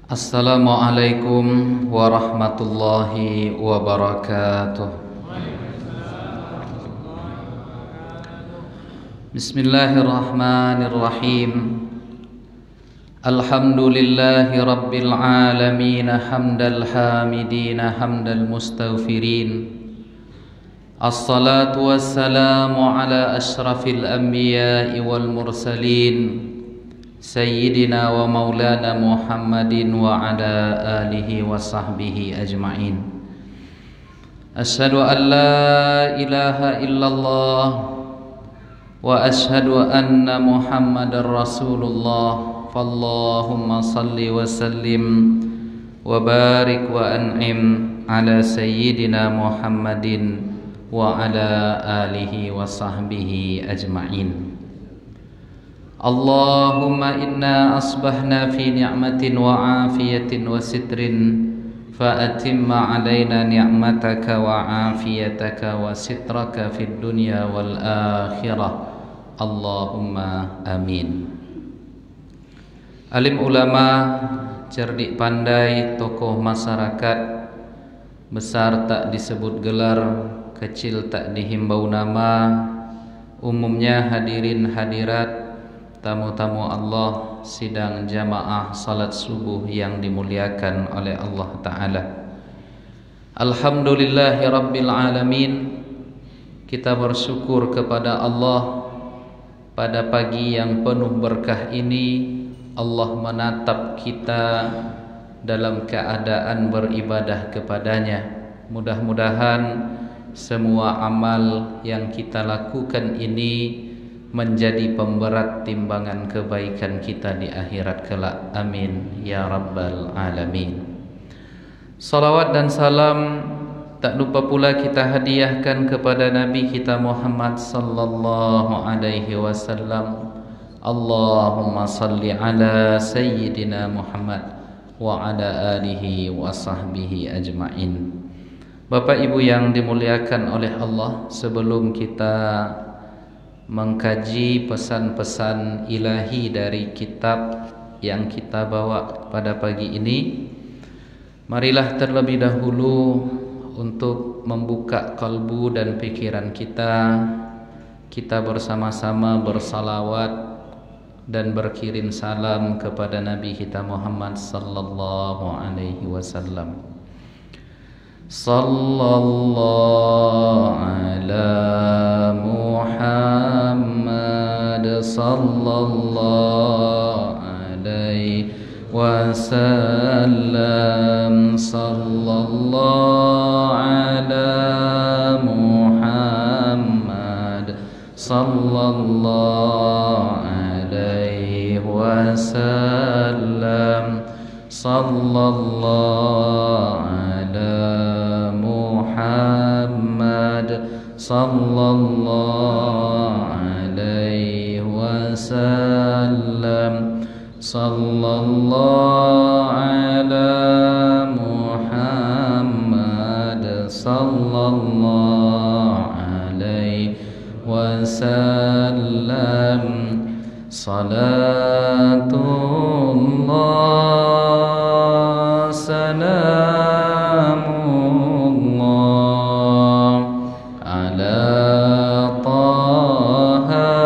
Assalamualaikum warahmatullahi wabarakatuh. Bismillahirrahmanirrahim. Alhamdulillahi rabbil alamin, hamdal hamidin, hamdal mustaghfirin. Assalatu wassalamu ala ashrafil anbiya'i wal mursalin, Sayyidina wa maulana Muhammadin wa ala alihi wa sahbihi ajma'in. Ashhadu an la ilaha illallah wa ashhadu anna Muhammadar Rasulullah. Fallahumma salli wa sallim wa barik wa an'im ala Sayyidina Muhammadin wa ala alihi wa sahbihi ajma'in. Allahumma inna asbahna fi ni'matin wa afiyatin wa sitrin, fa atimma alaina ni'mataka wa afiyataka wa sitraka fid dunya wal akhirah. Allahumma amin. Alim ulama, cerdik pandai, tokoh masyarakat, besar tak disebut gelar, kecil tak dihimbau nama, umumnya hadirin hadirat, tamu-tamu Allah, sidang jamaah salat subuh yang dimuliakan oleh Allah Ta'ala. Alhamdulillahi Rabbil Alamin. Kita bersyukur kepada Allah pada pagi yang penuh berkah ini. Allah menatap kita dalam keadaan beribadah kepadanya. Mudah-mudahan semua amal yang kita lakukan ini menjadi pemberat timbangan kebaikan kita di akhirat kelak. Amin ya rabbal alamin. Salawat dan salam tak lupa pula kita hadiahkan kepada Nabi kita Muhammad sallallahu alaihi wasallam. Allahumma salli ala Sayyidina Muhammad wa ala alihi wa sahbihi ajma'in. Bapak Ibu yang dimuliakan oleh Allah, sebelum kita mengkaji pesan-pesan ilahi dari kitab yang kita bawa pada pagi ini, marilah terlebih dahulu untuk membuka kalbu dan pikiran kita bersama-sama bersalawat dan berkirim salam kepada Nabi kita Muhammad sallallahu alaihi wasallam. Sallallahu ala Muhammad sallallahu alaihi wasallam. Sallallahu ala Muhammad sallallahu alaihi wasallam. Sallallahu Muhammad sallallahu alaihi wasallam. Sallallahu ala Muhammad sallallahu alaihi wasallam. Salatullah salamullah ala Taha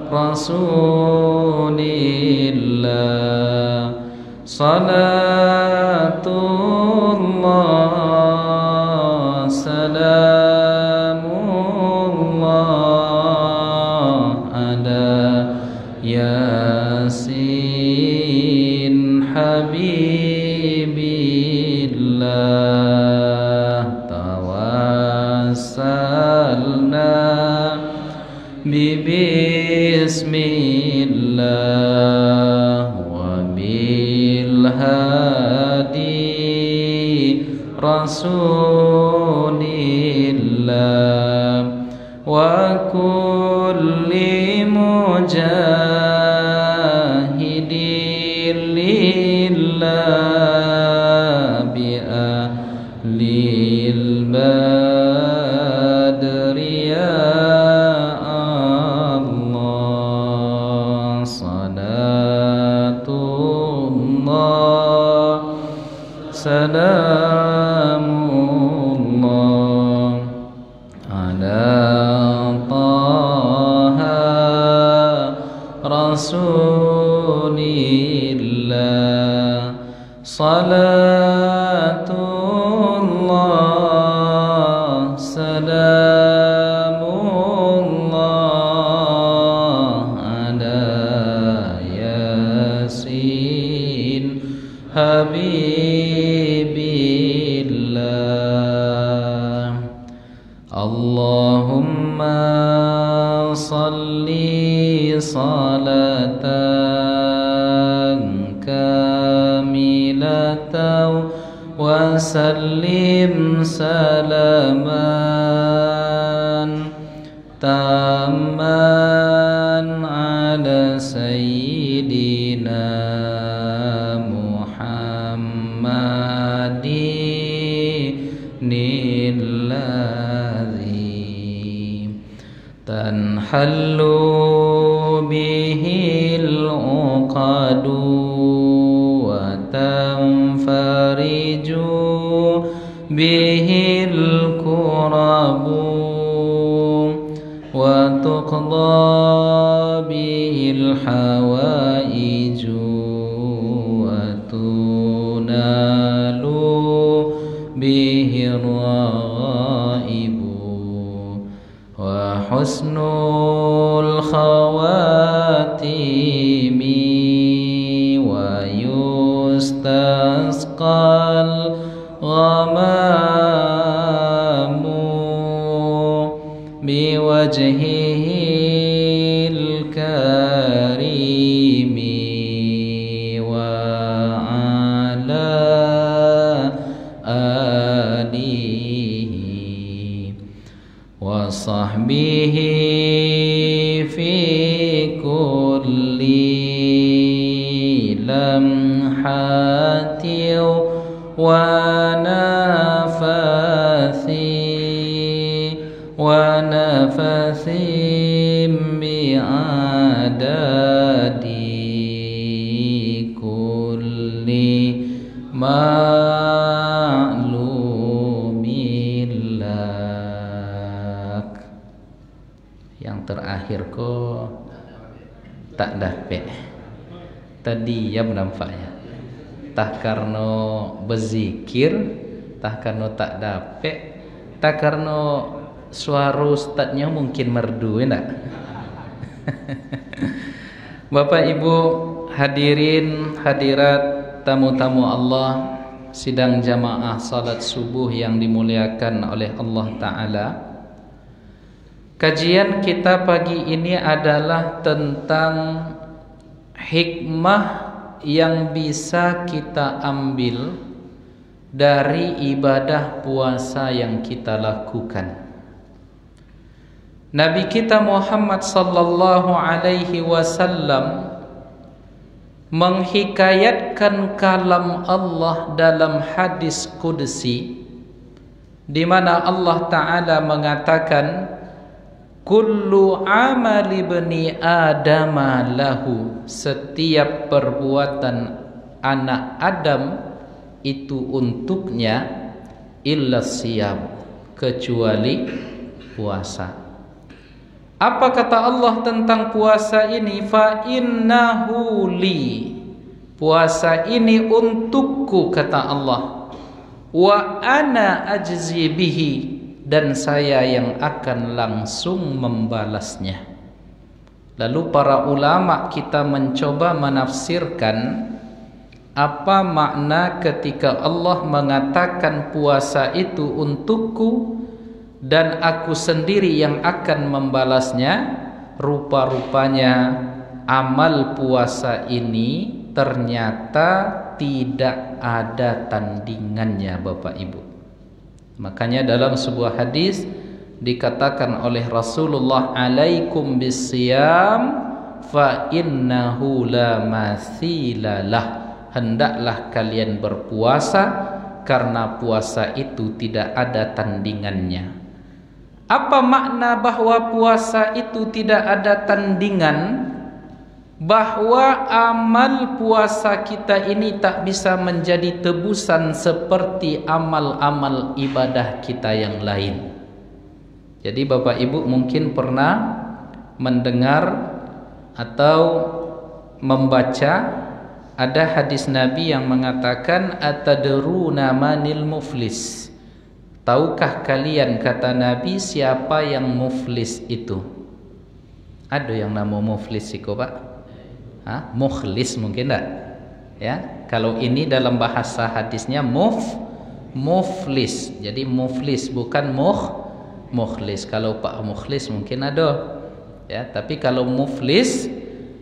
Rasulillah. Salatullah salamullah ala Yasin Habibillah. Tawassalna bismillah wa bil hadi Rasulillah wa kulli mujahidin lillah bi ahlil badri ya Allah. Salatullah Salamullah ala Taha Rasulillah. Salatullah salamullah ala Yasin Habibillah. Allahumma salli salatan kamilatan wa sallim salaman tamman ala sayyidina Muhammadin alladhi tanhallu bihil uqadu wa tanfariju bihil kurabu wa tuqda bihil hawaiju wa tunalu bihir ghaibu wa husnul khawatimi wa yustasqal ghamamu biwajhihil karimi wa ala alihi wa sahbihi fi kulli lamhati wa nafathi wa nafathim bi'adadi kulli ma'lumillah. Yang terakhir ko tak dapat tadi ya nampaknya tak karena berzikir, tak karena tak dapat, tak karena suara ustadznya mungkin merdu, enggak? Bapak Ibu hadirin hadirat tamu-tamu Allah, sidang jamaah salat subuh yang dimuliakan oleh Allah Ta'ala. Kajian kita pagi ini adalah tentang hikmah yang bisa kita ambil dari ibadah puasa yang kita lakukan. Nabi kita Muhammad sallallahu alaihi wasallam menghikayatkan kalam Allah dalam hadis qudsi, di mana Allah Ta'ala mengatakan kullu amali bani adama lahu, setiap perbuatan anak Adam itu untuknya, illa siyam, kecuali puasa. Apa kata Allah tentang puasa ini? Fa innahu li, puasa ini untukku kata Allah. Wa ana ajzi bihi, dan saya yang akan langsung membalasnya. Lalu para ulama kita mencoba menafsirkan apa makna ketika Allah mengatakan puasa itu untukku dan aku sendiri yang akan membalasnya. Rupa-rupanya amal puasa ini ternyata tidak ada tandingannya Bapak Ibu. Makanya dalam sebuah hadis dikatakan oleh Rasulullah, alaikum bisiyam fa innahu la mathilalah, hendaklah kalian berpuasa karena puasa itu tidak ada tandingannya. Apa makna bahwa puasa itu tidak ada tandingan? bahwa amal puasa kita ini tak bisa menjadi tebusan seperti amal-amal ibadah kita yang lain. Jadi Bapak Ibu mungkin pernah mendengar atau membaca ada hadis Nabi yang mengatakan atadruna manil muflis. Tahukah kalian, kata Nabi, siapa yang muflis itu? Ada yang nama muflis sih Pak? Mukhlis mungkin enggak? Ya, kalau ini dalam bahasa hadisnya muflis. Jadi muflis bukan mukhlis. Kalau Pak mukhlis mungkin ada. Ya, tapi kalau muflis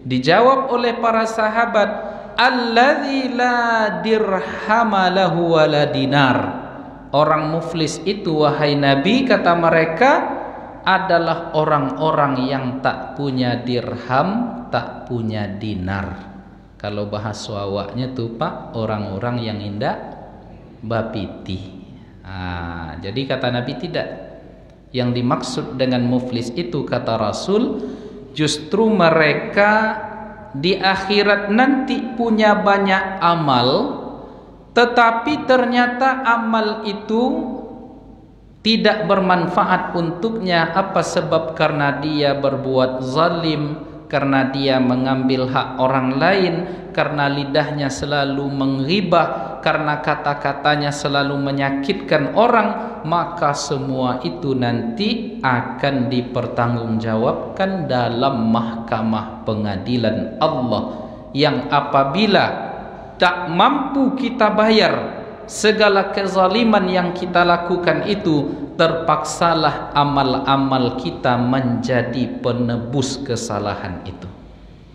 dijawab oleh para sahabat, alladzi la dirhama lahu wa la dinar. Orang muflis itu, wahai Nabi, kata mereka, adalah orang-orang yang tak punya dirham, tak punya dinar. Kalau bahasa awaknya tuh Pak, orang-orang yang indah bapiti. Jadi kata Nabi tidak. Yang dimaksud dengan muflis itu, kata Rasul, justru mereka di akhirat nanti punya banyak amal, tetapi ternyata amal itu tidak bermanfaat untuknya. Apa sebab? Karena dia berbuat zalim, karena dia mengambil hak orang lain, karena lidahnya selalu menghibah, karena kata-katanya selalu menyakitkan orang. Maka semua itu nanti akan dipertanggungjawabkan dalam mahkamah pengadilan Allah, yang apabila tak mampu kita bayar segala kezaliman yang kita lakukan itu, terpaksalah amal-amal kita menjadi penebus kesalahan itu.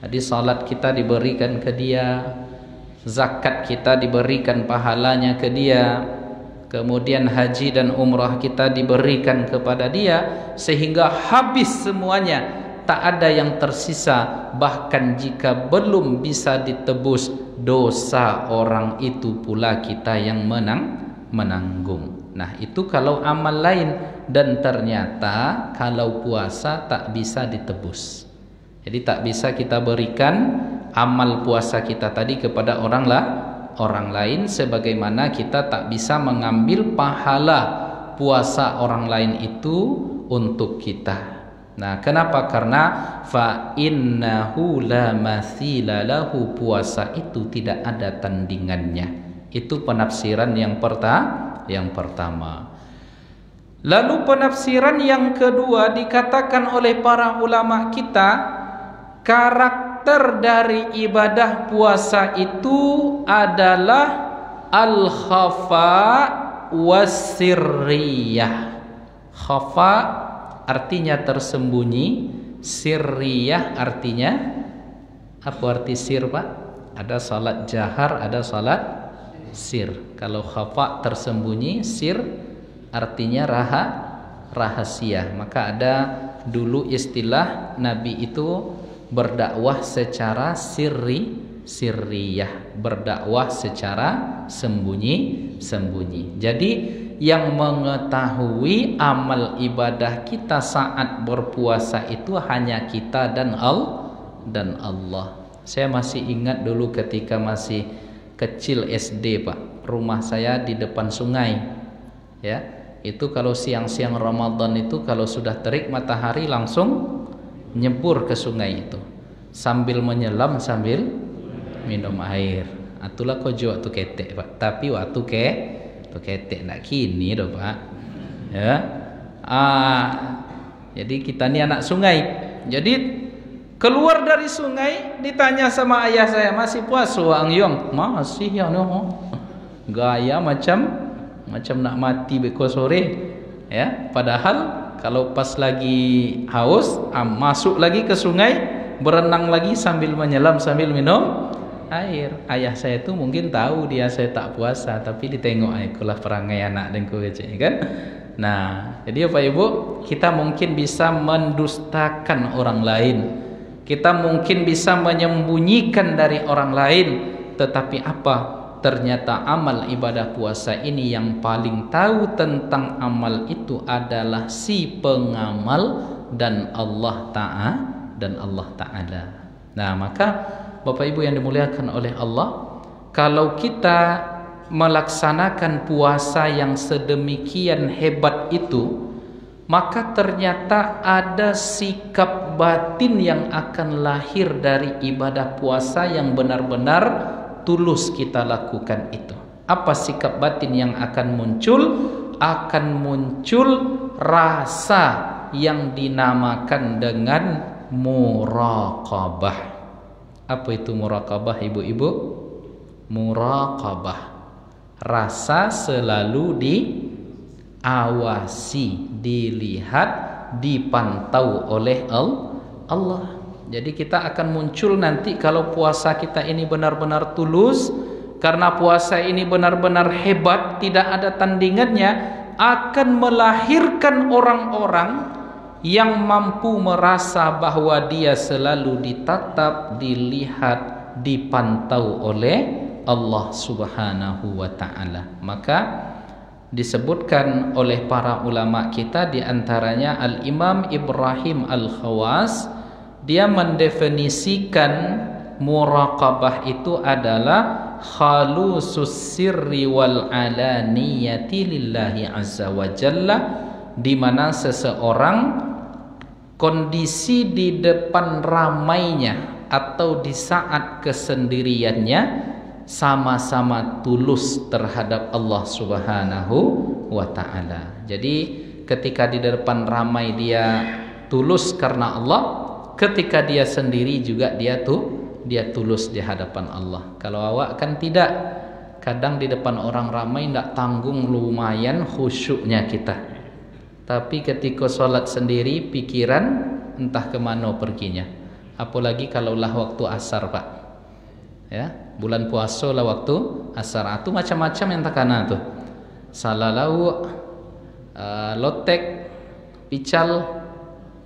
Jadi salat kita diberikan ke dia, zakat kita diberikan pahalanya ke dia, kemudian haji dan umrah kita diberikan kepada dia, sehingga habis semuanya, tak ada yang tersisa. Bahkan jika belum bisa ditebus dosa orang itu pula kita yang menanggung. Nah, itu kalau amal lain. Dan ternyata kalau puasa tak bisa ditebus. Jadi tak bisa kita berikan amal puasa kita tadi kepada orang lain, sebagaimana kita tak bisa mengambil pahala puasa orang lain itu untuk kita. Nah, kenapa? Karena fa innahu la matsila lahu, puasa itu tidak ada tandingannya. Itu penafsiran yang pertama. Lalu penafsiran yang kedua, dikatakan oleh para ulama kita, karakter dari ibadah puasa itu adalah al-khafa was-sirriyah. Khafa artinya tersembunyi, sirriyah artinya apa? Arti sir Pak? Ada salat jahar, ada salat sir. Kalau khafa tersembunyi, sir artinya rahasia. Maka ada dulu istilah Nabi itu berdakwah secara sirriyah, berdakwah secara sembunyi. Jadi yang mengetahui amal ibadah kita saat berpuasa itu hanya kita dan Allah. Saya masih ingat dulu ketika masih kecil SD Pak, rumah saya di depan sungai. Ya, itu kalau siang-siang Ramadan itu kalau sudah terik matahari langsung nyebur ke sungai itu, sambil menyelam sambil minum air. Itulah kojo waktu ketek Pak. Tapi waktu ketek nak kini doh Pak. Ya. Jadi kita ni anak sungai. Jadi keluar dari sungai ditanya sama ayah saya, masih puasa Wang Yong? Masih ya no. Gaya macam nak mati beko sore. Ya, padahal kalau pas lagi haus, masuk lagi ke sungai, berenang lagi sambil menyelam sambil minum air. Ayah saya itu mungkin tahu dia saya tak puasa, tapi ditengok ikulah perangai anak dan kecil kan. Nah, jadi Bapak Ibu, kita mungkin bisa mendustakan orang lain, kita mungkin bisa menyembunyikan dari orang lain, tetapi apa? Ternyata amal ibadah puasa ini yang paling tahu tentang amal itu adalah si pengamal dan Allah Ta'ala. Nah, maka Bapak Ibu yang dimuliakan oleh Allah, kalau kita melaksanakan puasa yang sedemikian hebat itu, maka ternyata ada sikap batin yang akan lahir dari ibadah puasa yang benar-benar tulus kita lakukan itu. Apa sikap batin yang akan muncul? Akan muncul rasa yang dinamakan dengan muraqabah. Apa itu muraqabah, ibu-ibu? Muraqabah, rasa selalu diawasi, dilihat, dipantau oleh Allah. Jadi kita akan muncul nanti kalau puasa kita ini benar-benar tulus, karena puasa ini benar-benar hebat, tidak ada tandingannya, akan melahirkan orang-orang yang mampu merasa bahwa dia selalu ditatap, dilihat, dipantau oleh Allah Subhanahu wa ta'ala. Maka disebutkan oleh para ulama kita, di antaranya Al-Imam Ibrahim Al-Khawas, dia mendefinisikan muraqabah itu adalah khalusus sirri wal alaniyati lillahi azza wa jalla, di mana seseorang kondisi di depan ramainya atau di saat kesendiriannya sama-sama tulus terhadap Allah Subhanahu wa ta'ala. Jadi ketika di depan ramai dia tulus karena Allah, ketika dia sendiri juga dia tulus di hadapan Allah. Kalau awak kan tidak, kadang di depan orang ramai tidak tanggung, lumayan khusyuknya kita, tapi ketika sholat sendiri pikiran entah kemana perginya. Apalagi kalaulah waktu asar, Pak, ya, bulan puasa lah waktu asar itu macam-macam yang takana tuh, salalau, lotek, pical,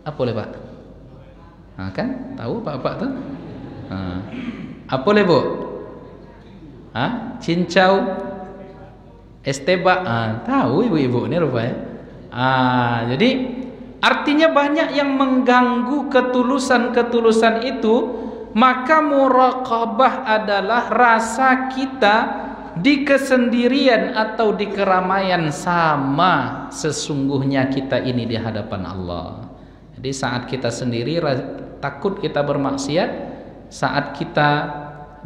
apa boleh, Pak? Nah, kan tahu Pak tuh? Apa boleh, Bu? Cincau, esteba, tahu ibu-ibu ini rupanya. Jadi artinya banyak yang mengganggu ketulusan itu. Maka muraqabah adalah rasa kita di kesendirian atau di keramaian sama sesungguhnya kita ini di hadapan Allah. Jadi saat kita sendiri takut kita bermaksiat, saat kita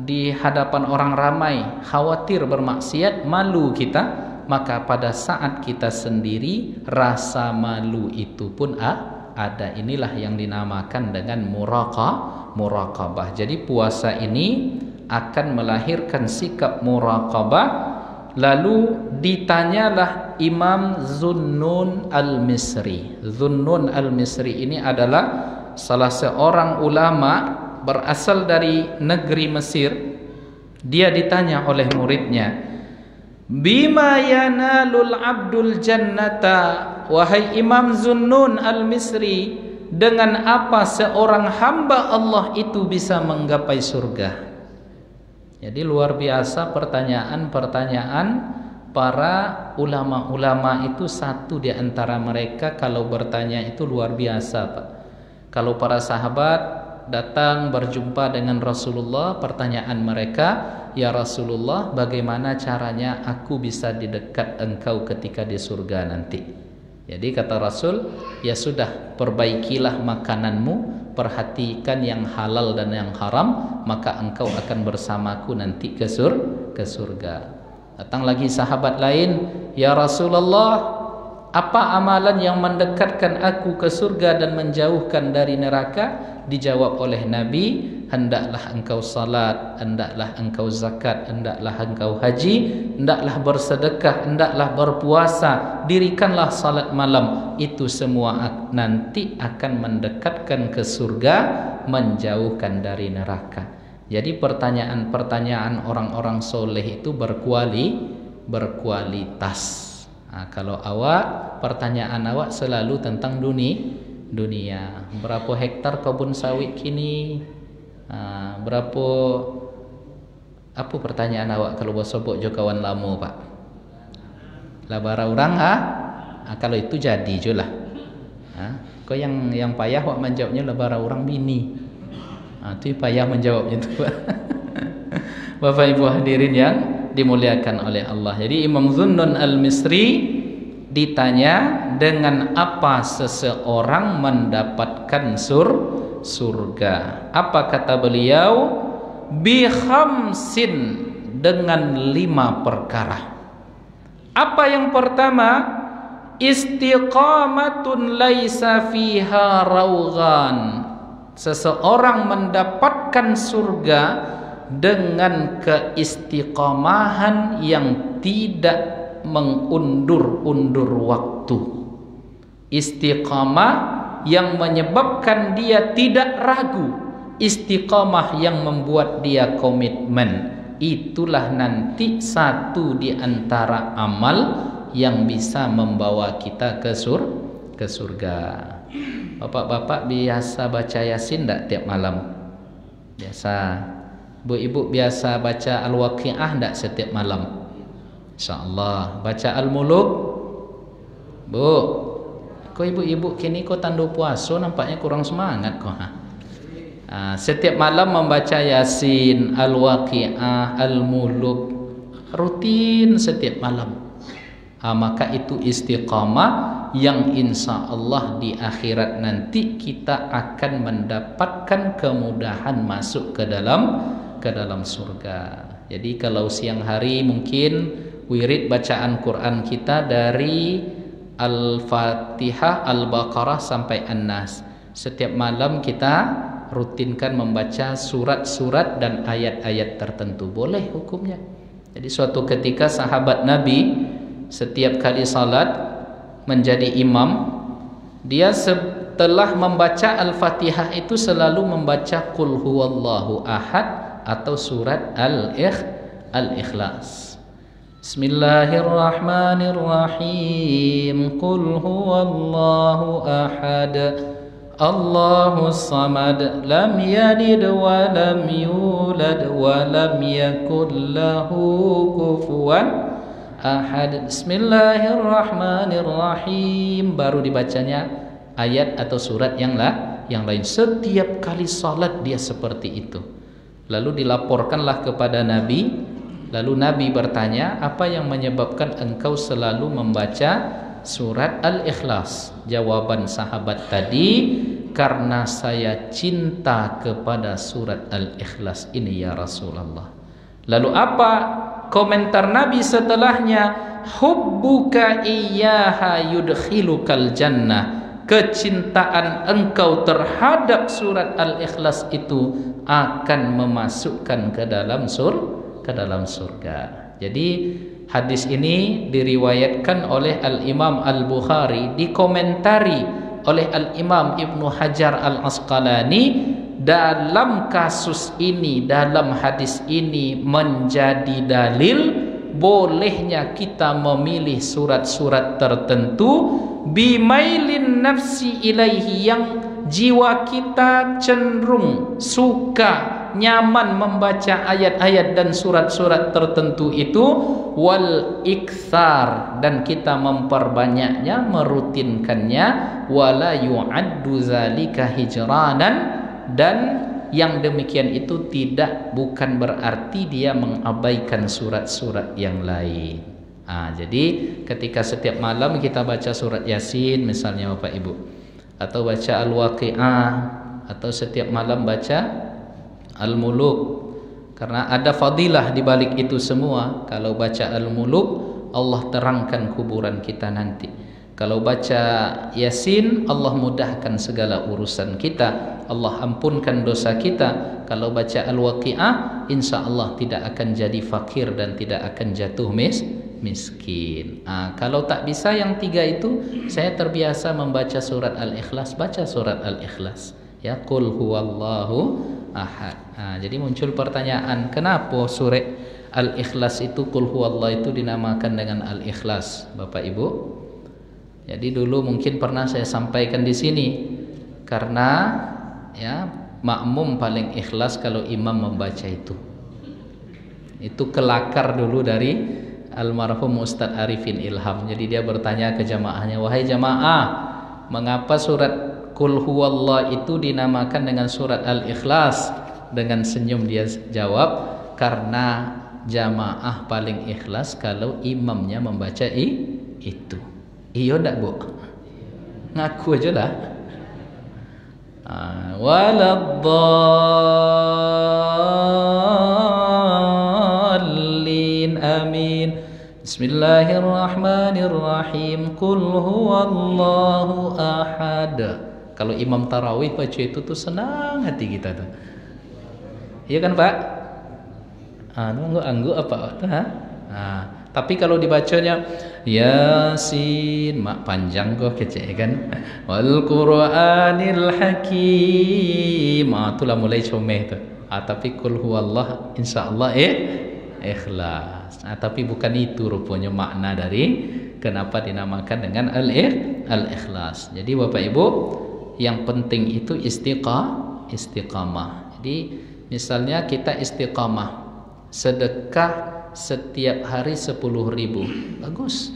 di hadapan orang ramai khawatir bermaksiat, malu kita, maka pada saat kita sendiri rasa malu itu pun ada. Inilah yang dinamakan dengan muraqabah. Jadi puasa ini akan melahirkan sikap muraqabah. Lalu ditanyalah Imam Zunnun Al-Misri. Zunnun Al-Misri ini adalah salah seorang ulama berasal dari negeri Mesir. Dia ditanya oleh muridnya, bima yanalul abdul jannata, wahai Imam Zunnun Al-Misri, dengan apa seorang hamba Allah itu bisa menggapai surga? Jadi luar biasa pertanyaan-pertanyaan para ulama-ulama itu. Satu di antara mereka kalau bertanya itu luar biasa, Pak. Kalau para sahabat datang berjumpa dengan Rasulullah, pertanyaan mereka, ya Rasulullah, bagaimana caranya aku bisa di dekat engkau ketika di surga nanti? Jadi kata Rasul, ya sudah, perbaikilah makananmu, perhatikan yang halal dan yang haram, maka engkau akan bersamaku nanti ke surga. Datang lagi sahabat lain, ya Rasulullah, apa amalan yang mendekatkan aku ke surga dan menjauhkan dari neraka? Dijawab oleh Nabi, hendaklah engkau salat, hendaklah engkau zakat, hendaklah engkau haji, hendaklah bersedekah, hendaklah berpuasa, dirikanlah salat malam. Itu semua nanti akan mendekatkan ke surga, menjauhkan dari neraka. Jadi pertanyaan-pertanyaan orang-orang soleh itu berkualitas. Kalau pertanyaan awak selalu tentang dunia. Berapa hektar kebun sawit kini? Apa pertanyaan awak kalau bosok jo kawan lama, Pak? Labara orang kalau itu jadi je lah. Kau yang payah wak menjawabnya labara orang bini. Itu payah menjawabnya itu. Bapak Ibu hadirin yang dimuliakan oleh Allah. Jadi Imam Zunnun al-Misri ditanya, dengan apa seseorang mendapatkan surga? Apa kata beliau? Bi khamsin, dengan 5 perkara. Apa yang pertama? Istiqamatun laisa fiha rawghan. Seseorang mendapatkan surga dengan keistiqamahan yang tidak mengundur-undur waktu. Istiqamah yang menyebabkan dia tidak ragu, istiqamah yang membuat dia komitmen. Itulah nanti satu di antara amal yang bisa membawa kita ke surga. Bapak-bapak biasa baca Yasin enggak tiap malam? Biasa. Bu-ibu biasa baca Al-Waqiah enggak setiap malam? Insyaallah. Baca Al-Muluk? Bu, kok ibu-ibu kini kok tandu puasa nampaknya kurang semangat kok. Setiap malam membaca Yasin, Al-Waqiah, Al-Muluk, rutin setiap malam. Maka itu istiqamah yang insya Allah di akhirat nanti kita akan mendapatkan kemudahan masuk ke dalam surga. Jadi kalau siang hari mungkin wirid bacaan Quran kita dari Al-Fatihah, Al-Baqarah sampai An-Nas. Setiap malam kita rutinkan membaca surat-surat dan ayat-ayat tertentu. Boleh hukumnya. Jadi suatu ketika sahabat Nabi setiap kali salat menjadi imam, dia setelah membaca Al-Fatihah itu selalu membaca Qul huwallahu ahad atau surat Al-Ikhlas. Bismillahirrahmanirrahim. Qul huwallahu ahad, Allahus samad, lam yalid wa lam yulad wa lam yakul lahu kufuwan ahad. Bismillahirrahmanirrahim. Baru dibacanya ayat atau surat yang lain. Setiap kali salat dia seperti itu. Lalu dilaporkanlah kepada Nabi. Lalu Nabi bertanya, apa yang menyebabkan engkau selalu membaca surat Al-Ikhlas? Jawaban sahabat tadi, karena saya cinta kepada surat Al-Ikhlas ini ya Rasulullah. Lalu apa komentar Nabi setelahnya? Hubbuka iyyaha yudkhilukal jannah. Kecintaan engkau terhadap surat Al-Ikhlas itu akan memasukkan ke dalam surga. Jadi hadis ini diriwayatkan oleh Al-Imam Al-Bukhari, dikomentari oleh Al-Imam Ibnu Hajar Al-Asqalani. Dalam kasus ini, dalam hadis ini menjadi dalil bolehnya kita memilih surat-surat tertentu bimailin nafsi ilaihi, yang jiwa kita cenderung suka, nyaman membaca ayat-ayat dan surat-surat tertentu itu, wal iktsar, dan kita memperbanyaknya, merutinkannya, wala yu'addu zalika hijranan, dan yang demikian itu bukan berarti dia mengabaikan surat-surat yang lain. Jadi ketika setiap malam kita baca surat Yasin misalnya Bapak Ibu, atau baca Al-Waqiah, atau setiap malam baca Al-Muluk, karena ada fadilah di balik itu semua. Kalau baca Al-Muluk, Allah terangkan kuburan kita nanti. Kalau baca Yasin, Allah mudahkan segala urusan kita, Allah ampunkan dosa kita. Kalau baca Al-Waqiah, insya Allah tidak akan jadi fakir dan tidak akan jatuh miskin. Kalau tak bisa yang 3 itu, saya terbiasa membaca surat Al-Ikhlas, baca surat Al-Ikhlas. Ya, Qul huwallahu ahad. Jadi muncul pertanyaan, kenapa surat Al-Ikhlas itu, Qul huwallahu itu dinamakan dengan Al-Ikhlas, Bapak Ibu? Jadi dulu mungkin pernah saya sampaikan di sini, karena ya makmum paling ikhlas kalau imam membaca itu. Itu kelakar dulu dari almarhum Ustadz Arifin Ilham. Jadi dia bertanya ke jamaahnya, wahai jamaah, mengapa surat Qul huwallah itu dinamakan dengan surat Al-Ikhlas. Dengan senyum dia jawab, karena jamaah paling ikhlas kalau imamnya membaca itu. Iya ndak Bu? Ngaku aja lah. Waladdallin, amin. Bismillahirrahmanirrahim. Qul huwallahu ahad. Kalau imam tarawih baca itu tuh senang hati kita tuh. Iya kan Pak? Angguk apa tuh? Tapi kalau dibacanya Yasin, mak panjang kok kecek kan. Wal Qur'anil Hakim. Itulah mulai comeh tuh. Tapi qul huwallah insyaallah ikhlas. Tapi bukan itu rupanya makna dari kenapa dinamakan dengan al-ikhlas. Jadi Bapak Ibu, yang penting itu istiqamah. Jadi misalnya kita istiqamah sedekah setiap hari 10.000, bagus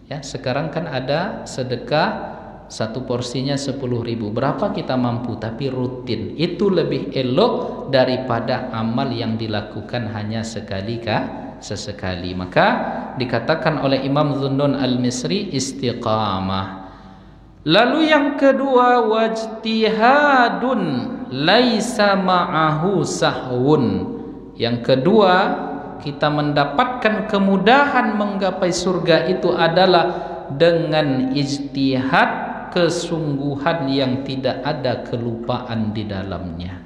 ya. Sekarang kan ada sedekah satu porsinya 10.000, berapa kita mampu tapi rutin, itu lebih elok daripada amal yang dilakukan hanya sesekali. Maka dikatakan oleh Imam Dhunnun Al-Misri istiqamah. Lalu yang kedua, wajtihadun laisa ma'ahu sahwun. Yang kedua, kita mendapatkan kemudahan menggapai surga itu adalah dengan ijtihad, kesungguhan yang tidak ada kelupaan di dalamnya.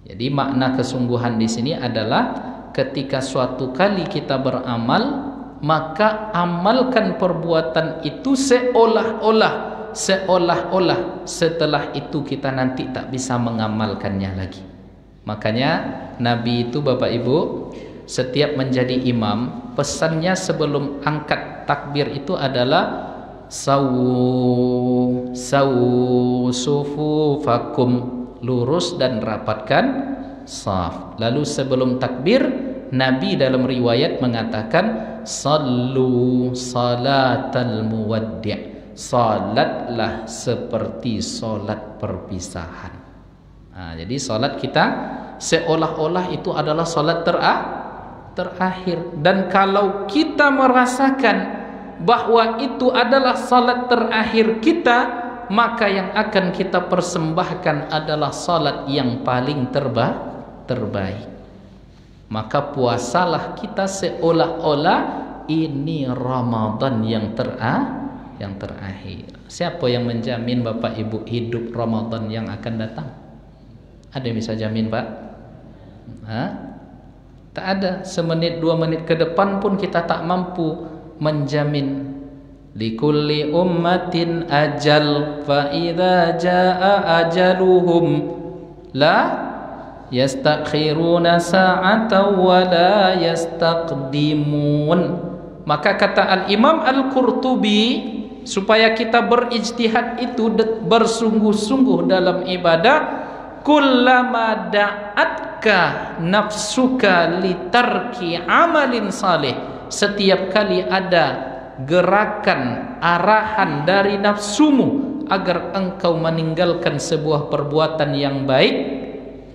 Jadi makna kesungguhan di sini adalah ketika suatu kali kita beramal, maka amalkan perbuatan itu seolah-olah setelah itu kita nanti tak bisa mengamalkannya lagi. Makanya Nabi itu Bapak Ibu setiap menjadi imam, pesannya sebelum angkat takbir itu adalah sawu sufufakum, lurus dan rapatkan saf. Lalu sebelum takbir, Nabi dalam riwayat mengatakan sallu salatal muwaddi', salatlah seperti salat perpisahan. Jadi salat kita seolah-olah itu adalah salat terakhir. Dan kalau kita merasakan bahwa itu adalah salat terakhir kita, maka yang akan kita persembahkan adalah salat yang paling terbaik. Maka puasalah kita seolah-olah ini Ramadan yang terakhir. Siapa yang menjamin Bapak Ibu hidup Ramadan yang akan datang? Ada yang bisa jamin Pak? Tak ada. Semenit 2 menit ke depan pun kita tak mampu menjamin. Likulli ummatin ajal, fa idza jaa ajaluhum la yastakhiruna sa'atan wa la yastaqdimun. Maka kata Al-Imam Al-Qurtubi, supaya kita berijtihad itu bersungguh-sungguh dalam ibadah, kullama da'atka nafsuka litarki amalin salih, setiap kali ada gerakan arahan dari nafsumu agar engkau meninggalkan sebuah perbuatan yang baik,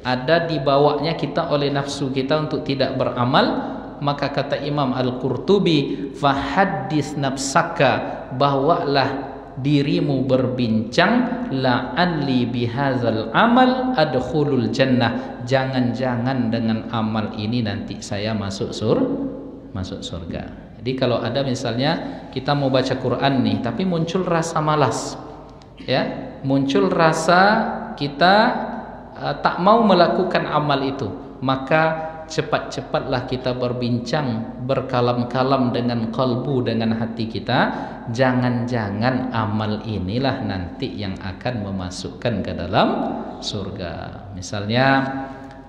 ada dibawanya kita oleh nafsu kita untuk tidak beramal, maka kata Imam Al-Qurtubi, fahaddis nafsaka, bawalah dirimu berbincang, la'alli bihadzal amal adkhulul jannah, jangan-jangan dengan amal ini nanti saya masuk surga. Jadi kalau ada misalnya kita mau baca Quran nih, tapi muncul rasa malas, ya, muncul rasa kita tak mau melakukan amal itu, maka cepat-cepatlah kita berbincang, berkalam-kalam dengan kalbu, dengan hati kita, jangan-jangan amal inilah nanti yang akan memasukkan ke dalam surga. Misalnya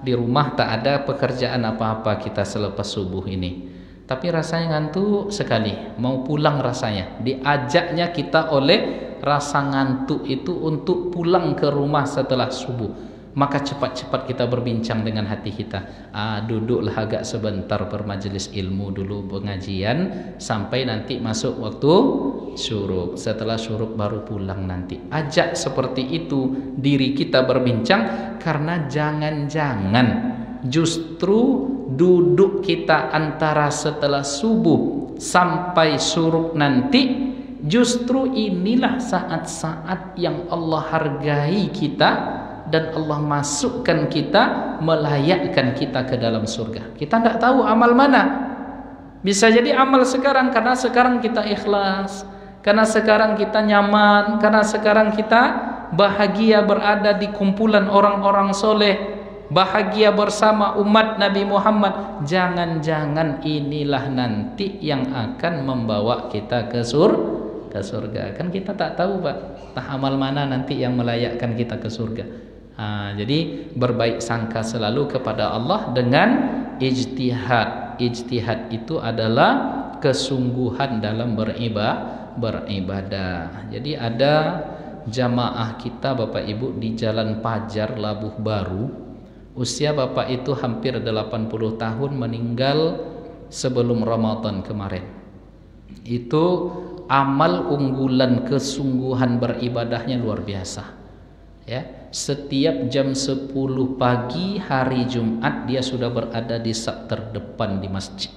di rumah tak ada pekerjaan apa-apa kita selepas subuh ini, tapi rasanya ngantuk sekali, mau pulang rasanya. Diajaknya kita oleh rasa ngantuk itu untuk pulang ke rumah setelah subuh. maka cepat-cepat kita berbincang dengan hati kita. Duduklah agak sebentar bermajelis ilmu dulu, pengajian sampai nanti masuk waktu syuruk. Setelah syuruk baru pulang nanti. Ajak seperti itu diri kita berbincang, karena jangan-jangan justru duduk kita antara setelah subuh sampai syuruk nanti, justru inilah saat-saat yang Allah hargai kita dan Allah masukkan kita, melayakkan kita ke dalam surga. Kita tidak tahu amal mana. Bisa jadi amal sekarang, karena sekarang kita ikhlas, karena sekarang kita nyaman, karena sekarang kita bahagia berada di kumpulan orang-orang soleh, bahagia bersama umat Nabi Muhammad. Jangan-jangan inilah nanti yang akan membawa kita ke surga. Kan kita tak tahu, Pak, entah amal mana nanti yang melayakkan kita ke surga. Jadi berbaik sangka selalu kepada Allah dengan ijtihad. Ijtihad itu adalah kesungguhan dalam beribadah. Jadi ada jamaah kita Bapak Ibu di Jalan Pajar, Labuh Baru. Usia Bapak itu hampir 80 tahun, meninggal sebelum Ramadan kemarin. Itu amal unggulan kesungguhan beribadahnya luar biasa. Ya, setiap jam 10 pagi hari Jumat dia sudah berada di saf terdepan di masjid.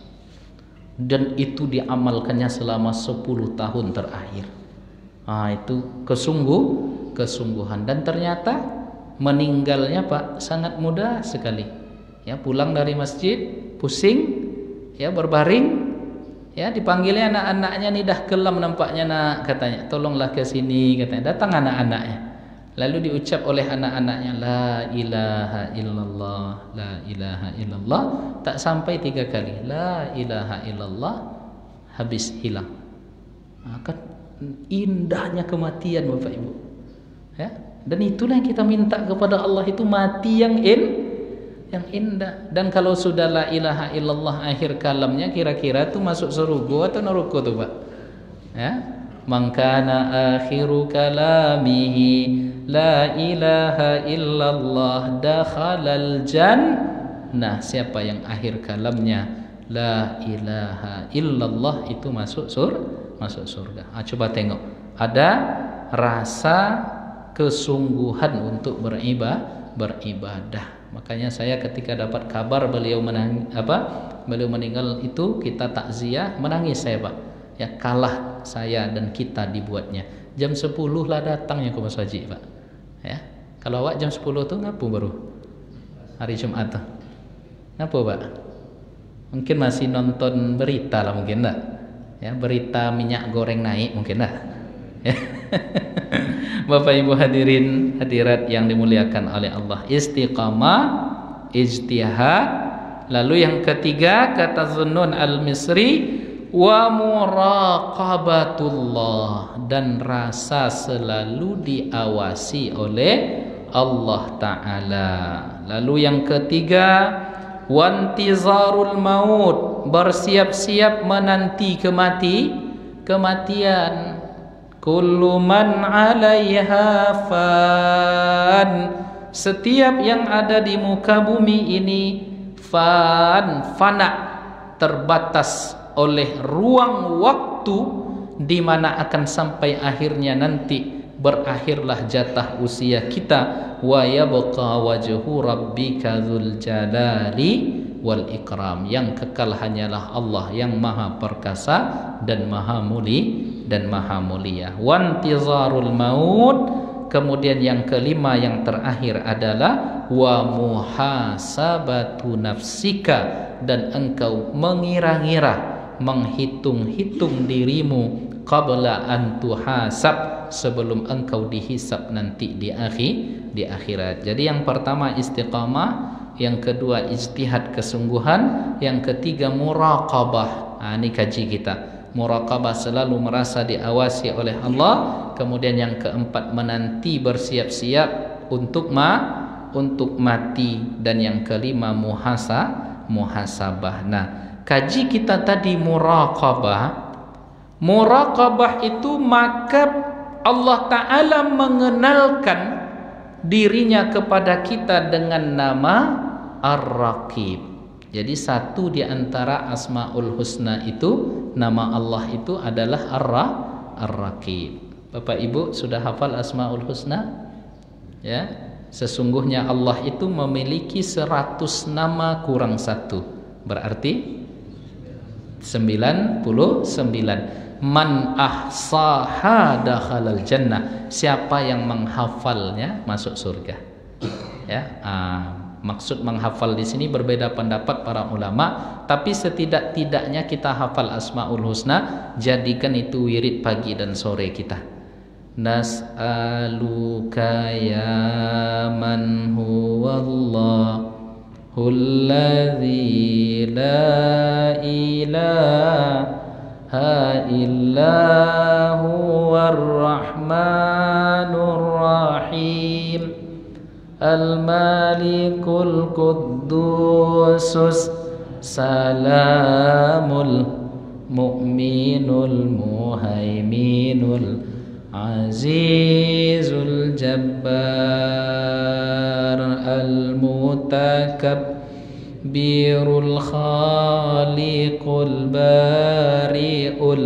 Dan itu diamalkannya selama 10 tahun terakhir. Itu kesungguhan, dan ternyata meninggalnya Pak sangat mudah sekali. Ya, pulang dari masjid pusing, ya berbaring, ya dipanggilnya anak-anaknya, nih dah kelam nampaknya nak, katanya tolonglah ke sini, katanya. Datang anak-anaknya, lalu diucap oleh anak-anaknya la ilaha illallah, la ilaha illallah. Tak sampai 3 kali la ilaha illallah, habis hilang. Kan indahnya kematian Bapak Ibu, ya. Dan itulah yang kita minta kepada Allah, itu mati yang indah. Dan kalau sudah la ilaha illallah akhir kalamnya, kira-kira itu masuk surga atau neraka tuh Pak? Ya, man kana akhiru kalamihi la ilaha illallah dakhalal jannah. Siapa yang akhir kalamnya la ilaha illallah, itu masuk surga. Coba tengok, ada rasa kesungguhan untuk beribadah. Makanya saya ketika dapat kabar beliau meninggal itu, kita takziah, menangis saya Pak. Ya, kalah saya dan kita dibuatnya. Jam 10 lah datangnya ke Mas Haji Pak. Ya, kalau awak jam 10 tuh ngapu baru hari Jumat tuh. Ngapu Pak? Mungkin masih nonton berita lah, mungkin enggak? Ya, berita minyak goreng naik mungkin enggak? Ya. Bapak Ibu hadirin hadirat yang dimuliakan oleh Allah, istiqamah, ijtihad. Lalu yang ketiga kata Zunnun al-Misri, wa muraqabatullah, dan rasa selalu diawasi oleh Allah Ta'ala. Lalu yang ketiga, wantizarul maut, bersiap-siap menanti kematian. Kullu man 'alaiha fan, setiap yang ada di muka bumi ini fana, terbatas oleh ruang waktu di mana akan sampai akhirnya nanti berakhirlah jatah usia kita. Wa yabqa wajhu rabbika dzul jalali wal ikram, yang kekal hanyalah Allah yang maha perkasa dan maha mulia. Wantizarul maut, kemudian yang kelima yang terakhir adalah wa muhasabatu nafsika, dan engkau mengira-ngira, menghitung-hitung dirimu qabla an tuhasab, sebelum engkau dihisab nanti di akhirat. Jadi yang pertama istiqamah, yang kedua ijtihad kesungguhan, yang ketiga muraqabah. Ini kaji kita. Muraqabah, selalu merasa diawasi oleh Allah. Kemudian yang keempat menanti, bersiap-siap untuk mati, dan yang kelima muhasabah. Nah, kaji kita tadi muraqabah itu, maka Allah Ta'ala mengenalkan dirinya kepada kita dengan nama Ar-Raqib. Jadi satu di antara Asmaul Husna itu, nama Allah itu adalah Ar-Raqib. Bapak Ibu sudah hafal Asmaul Husna? Ya, sesungguhnya Allah itu memiliki 100 nama kurang 1. Berarti 99. Man ahsaha dakhalal jannah. Siapa yang menghafalnya masuk surga. Ya, maksud menghafal di sini berbeda pendapat para ulama, tapi setidak-tidaknya kita hafal Asmaul Husna, jadikan itu wirid pagi dan sore kita. Nas'aluka ya man huwallahu alladzi la ilaha illa huwar rahmanur rahim al-malikul quddusus salamul mu'minul muhaiminul azizul jabbar al-mutakabbirul khaliqul bari'ul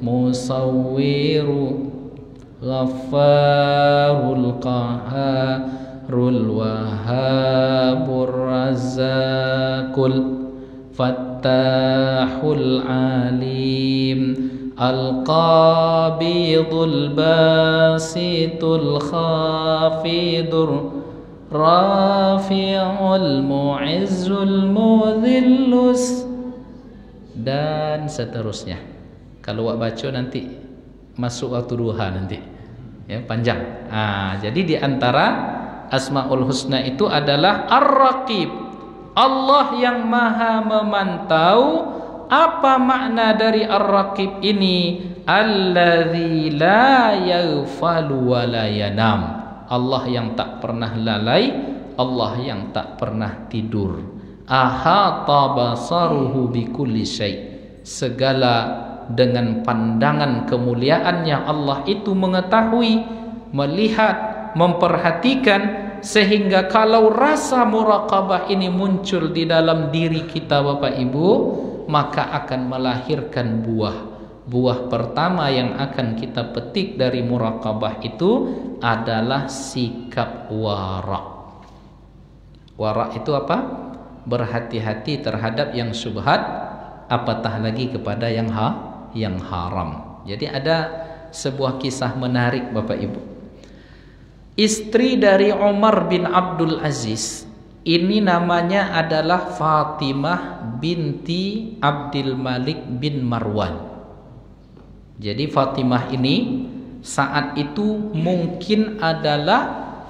musawwiru ghaffarul qaharul wahabur razzaqul fattahul alim al-qabidul basitul khafidur rafi'ul mu'izzul mudhillus, dan seterusnya. Kalau wak baca nanti masuk waktu duha nanti, ya, panjang. Jadi di antara Asmaul Husna itu adalah Ar-Raqib, Allah yang maha memantau. Apa makna dari Ar-Raqib ini? Alladzi la yaghfalu wa la yanam. Allah yang tak pernah lalai, Allah yang tak pernah tidur. Ahata basaruhu bikulli syai'. Segala dengan pandangan kemuliaannya Allah itu mengetahui, melihat, memperhatikan, sehingga kalau rasa muraqabah ini muncul di dalam diri kita Bapak Ibu, maka akan melahirkan buah. Buah pertama yang akan kita petik dari muraqabah itu adalah sikap wara'. Wara' itu apa? Berhati-hati terhadap yang syubhat, apatah lagi kepada yang haram. Jadi ada sebuah kisah menarik Bapak Ibu. Istri dari Umar bin Abdul Aziz, ini namanya adalah Fatimah binti Abdul Malik bin Marwan. Jadi Fatimah ini saat itu mungkin adalah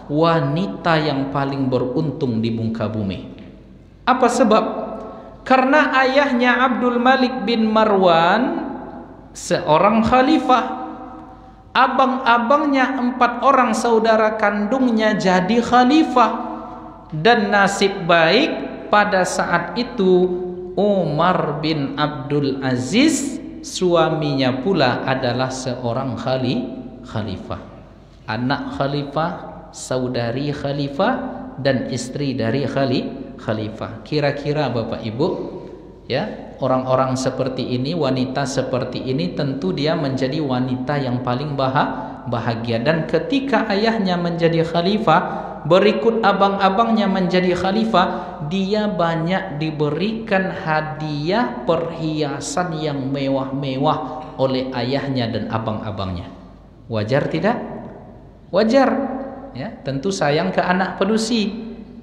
wanita yang paling beruntung di muka bumi. Apa sebab? Karena ayahnya Abdul Malik bin Marwan seorang khalifah. Abang-abangnya 4 orang saudara kandungnya jadi khalifah. Dan nasib baik pada saat itu Umar bin Abdul Aziz suaminya pula adalah seorang khalifah. Anak khalifah, saudari khalifah, dan istri dari khalifah. Kira-kira Bapak Ibu, ya, orang-orang seperti ini, wanita seperti ini, tentu dia menjadi wanita yang paling bahagia. Dan ketika ayahnya menjadi khalifah, berikut abang-abangnya menjadi khalifah, dia banyak diberikan hadiah perhiasan yang mewah-mewah oleh ayahnya dan abang-abangnya. Wajar tidak? Wajar, ya. Tentu sayang ke anak pedusi,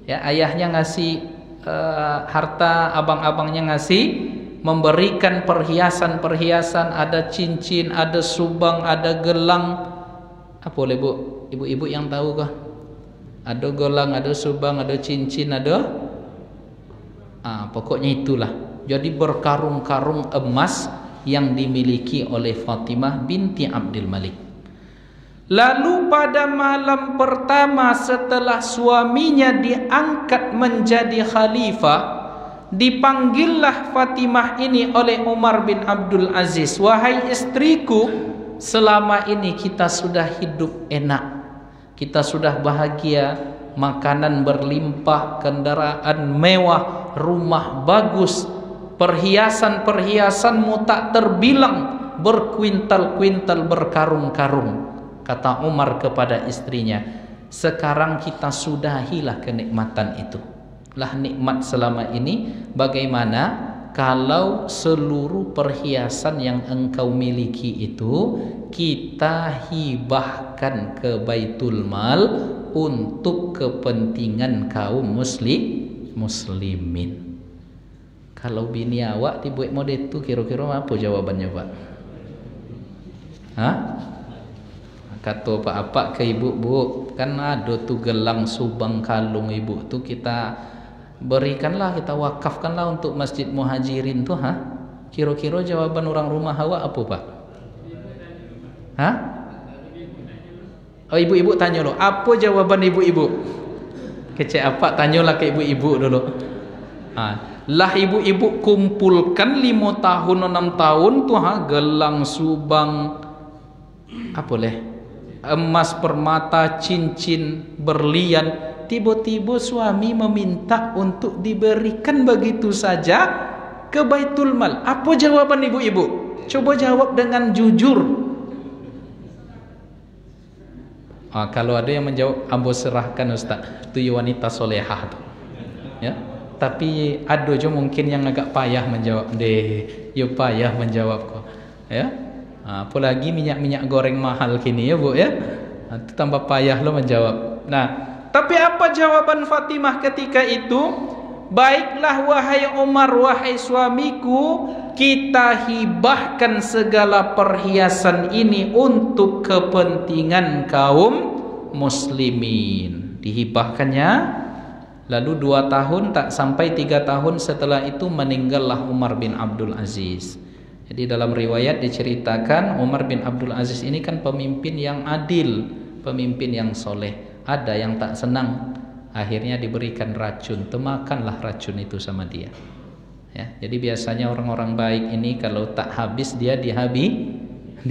ya. Ayahnya ngasih harta, abang-abangnya ngasih, memberikan perhiasan-perhiasan, ada cincin, ada subang, ada gelang. Apa boleh Bu? Ibu-ibu yang tahu kah? Ada gelang, ada subang, ada cincin, ada pokoknya itulah. Jadi berkarung-karung emas yang dimiliki oleh Fatimah binti Abdul Malik. Lalu pada malam pertama setelah suaminya diangkat menjadi khalifah, dipanggillah Fatimah ini oleh Umar bin Abdul Aziz. Wahai istriku, selama ini kita sudah hidup enak, kita sudah bahagia, makanan berlimpah, kendaraan mewah, rumah bagus, perhiasan-perhiasanmu tak terbilang, berkuintal-kuintal, berkarung-karung. Kata Umar kepada istrinya, sekarang kita sudahilah kenikmatan itu. Lah nikmat selama ini, bagaimana kalau seluruh perhiasan yang engkau miliki itu kita hibahkan ke Baitul Mal untuk kepentingan kaum muslimin. Kalau bini awak dibuat model itu kira-kira apa jawabannya, Pak? Hah? Kata apa ke ibu, Bu, kan ada tuh gelang subang kalung ibu tuh, kita berikanlah, kita wakafkanlah untuk Masjid Muhajirin tuh, ha? Kira-kira jawaban orang rumah awak apa, Pak? Hah? Oh, ibu-ibu tanya lo, apa jawaban ibu-ibu? Kecek apa? Tanyalah ke ibu-ibu dulu. Lah ibu-ibu kumpulkan 5 tahun 6 tahun tuh, ha? Gelang subang, apa leh? Emas, permata, cincin, berlian. Tiba-tiba suami meminta untuk diberikan begitu saja ke Baitul Mal. Apa jawaban ibu-ibu? Coba jawab dengan jujur. Kalau ada yang menjawab, ambo serahkan Ustaz, itu wanita solehah tuh. Ya. Tapi ada juga mungkin yang agak payah menjawab deh. Ya payah menjawab kok. Ya. Apalagi minyak-minyak goreng mahal kini ya, Bu, ya. Itu tambah payah lo menjawab. Nah, tapi apa jawaban Fatimah ketika itu? Baiklah wahai Umar, wahai suamiku, kita hibahkan segala perhiasan ini untuk kepentingan kaum muslimin. Dihibahkannya, lalu 2 tahun, tak sampai 3 tahun setelah itu meninggallah Umar bin Abdul Aziz. Jadi dalam riwayat diceritakan Umar bin Abdul Aziz ini kan pemimpin yang adil, pemimpin yang soleh. Ada yang tak senang, akhirnya diberikan racun, temakanlah racun itu sama dia. Ya, jadi biasanya orang-orang baik ini kalau tak habis dia dihabisi.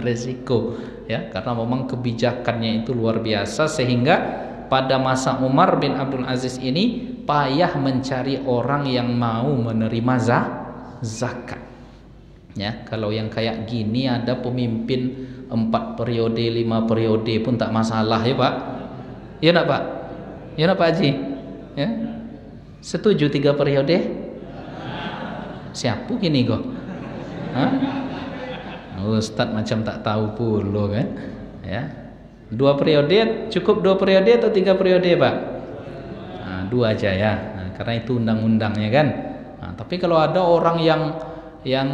Resiko, ya, karena memang kebijakannya itu luar biasa, sehingga pada masa Umar bin Abdul Aziz ini payah mencari orang yang mau menerima zakat. Ya, kalau yang kayak gini ada pemimpin 4 periode, 5 periode pun tak masalah ya, Pak. Ya nak, Pak? Ya nak, Pak Haji? Ya. Setuju 3 periode? Siapa gini kok? Hah? Ustaz macam tak tahu pula kan? Ya. 2 periode cukup, 2 periode atau 3 periode, Pak? 2 aja ya. Karena itu undang-undangnya kan. Tapi kalau ada orang yang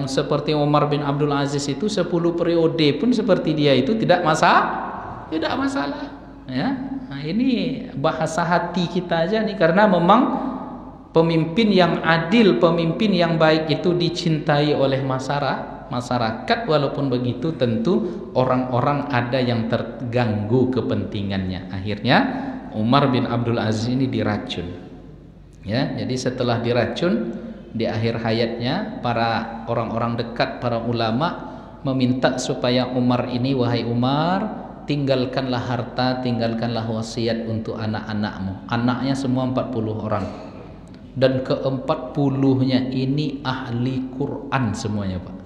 seperti Umar bin Abdul Aziz itu 10 periode pun seperti dia itu tidak masalah, ya. Nah, ini bahasa hati kita aja nih, karena memang pemimpin yang adil, pemimpin yang baik itu dicintai oleh masyarakat. Walaupun begitu tentu orang-orang ada yang terganggu kepentingannya. Akhirnya Umar bin Abdul Aziz ini diracun. Ya, jadi setelah diracun, di akhir hayatnya para orang-orang dekat, para ulama meminta supaya Umar ini, wahai Umar, tinggalkanlah harta, tinggalkanlah wasiat untuk anak-anakmu. Anaknya semua 40 orang. Dan ke-40-nya ini ahli Quran semuanya, Pak.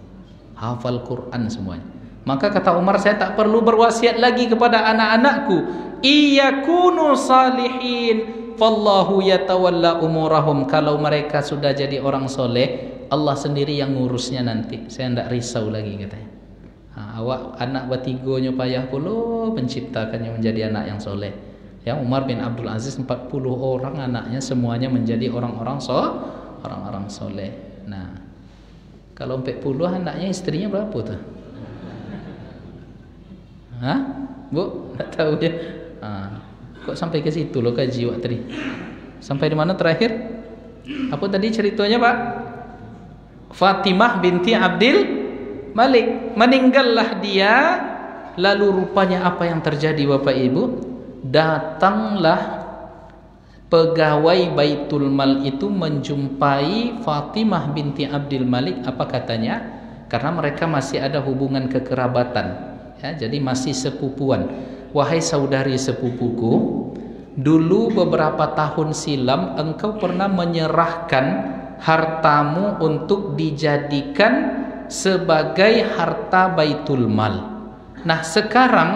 Hafal Quran semuanya. Maka kata Umar, saya tak perlu berwasiat lagi kepada anak-anakku. Iyakunu salihin, fallahu yatawalla umurahum. Kalau mereka sudah jadi orang soleh, Allah sendiri yang ngurusnya nanti. Saya tidak risau lagi, katanya. Awak anak bertigonya payah pula menciptakannya menjadi anak yang soleh. Ya, Umar bin Abdul Aziz 40 orang anaknya semuanya menjadi orang-orang soleh. Nah, kalau 40 anaknya, istrinya berapa tuh? Hah? Bu, tak tahu ya. Kok sampai ke situ loh kaji wak tadi? Sampai di mana terakhir? Apa tadi ceritanya, Pak? Fatimah binti Abdul Malik, meninggallah dia. Lalu rupanya apa yang terjadi, Bapak Ibu? Datanglah pegawai Baitul Mal itu menjumpai Fatimah binti Abdul Malik. Apa katanya? Karena mereka masih ada hubungan kekerabatan, ya, jadi masih sepupuan. wahai saudari sepupuku, dulu beberapa tahun silam engkau pernah menyerahkan hartamu untuk dijadikan sebagai harta baitul mal. Nah sekarang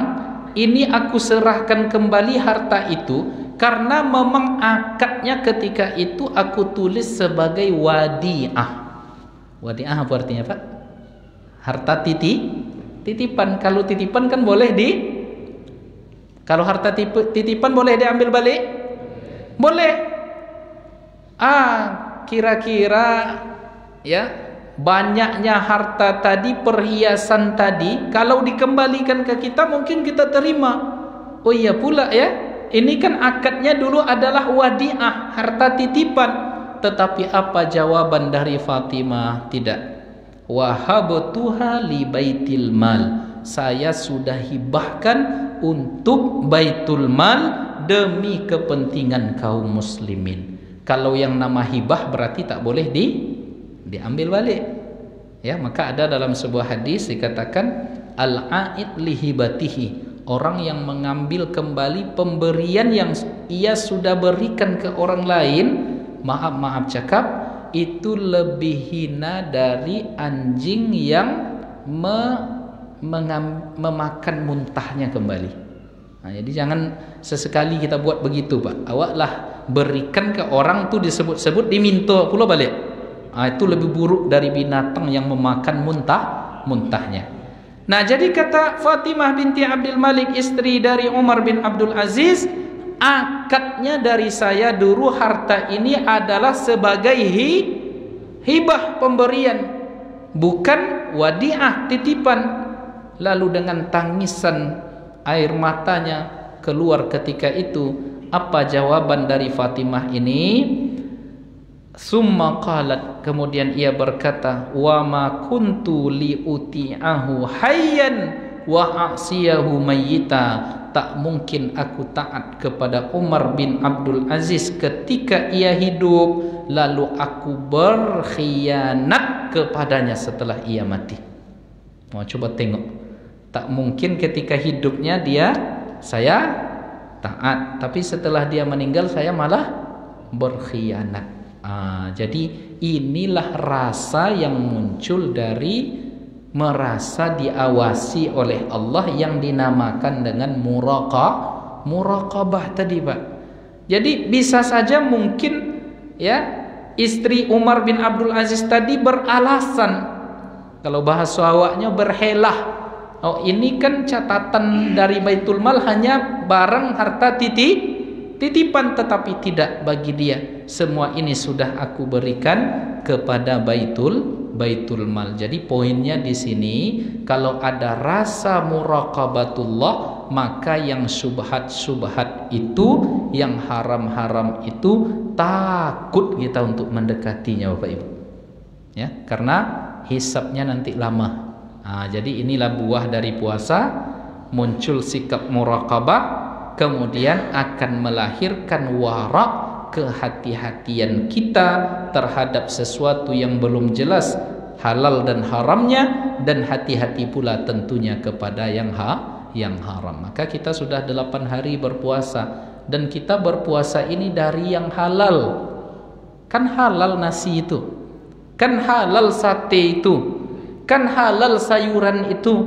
ini aku serahkan kembali harta itu, karena memang akadnya ketika itu aku tulis sebagai wadi'ah. Wadi'ah apa artinya Pak? Harta titipan. Kalau titipan kan boleh kalau harta titipan boleh diambil balik? Boleh. Kira-kira ya, banyaknya harta tadi, perhiasan tadi, kalau dikembalikan ke kita mungkin kita terima. Oh iya pula ya, ini kan akadnya dulu adalah wadi'ah, harta titipan. Tetapi apa jawaban dari Fatimah? Tidak. Wahabtuha li baitil mal. Saya sudah hibahkan untuk baitul mal demi kepentingan kaum muslimin. Kalau yang nama hibah berarti tak boleh diambil balik. Ya, maka ada dalam sebuah hadis dikatakan al-aid li hibatihi, orang yang mengambil kembali pemberian yang ia sudah berikan ke orang lain, maaf cakap, itu lebih hina dari anjing yang memakan muntahnya kembali. Nah, jadi jangan sesekali kita buat begitu Pak. Awaklah berikan ke orang tu disebut-sebut diminta pula balik. Itu lebih buruk dari binatang yang memakan muntahnya. Nah, jadi kata Fatimah binti Abdul Malik, istri dari Umar bin Abdul Aziz, akadnya dari saya dulu harta ini adalah sebagai hibah, pemberian, bukan wadi'ah, titipan. Lalu dengan tangisan air matanya keluar ketika itu, apa jawaban dari Fatimah ini? Summa qalat, kemudian ia berkata, wa ma kuntu li uti'ahu hayyan wa a'siyahu mayyita. Tak mungkin aku taat kepada Umar bin Abdul Aziz ketika ia hidup, lalu aku berkhianat kepadanya setelah ia mati. Mau coba tengok, tak mungkin ketika hidupnya saya taat, tapi setelah dia meninggal saya malah berkhianat. Jadi inilah rasa yang muncul dari merasa diawasi oleh Allah yang dinamakan dengan muraqabah tadi Pak. Jadi bisa saja mungkin ya, istri Umar bin Abdul Aziz tadi beralasan, kalau bahasa awaknya berhelah. Oh, ini kan catatan dari Baitul Mal hanya barang harta titipan, tetapi tidak bagi dia. Semua ini sudah aku berikan kepada Baitul Mal. Jadi poinnya di sini, kalau ada rasa muraqabatullah, maka yang subhat itu, yang haram itu, takut kita untuk mendekatinya Bapak Ibu. Ya, karena hisabnya nanti lama. Jadi inilah buah dari puasa, muncul sikap muraqabah, kemudian akan melahirkan wara', kehati-hatian kita terhadap sesuatu yang belum jelas halal dan haramnya, dan hati-hati pula tentunya kepada yang haram. Maka kita sudah 8 hari berpuasa, dan kita berpuasa ini dari yang halal. Kan halal nasi itu, kan halal sate itu, kan halal sayuran itu,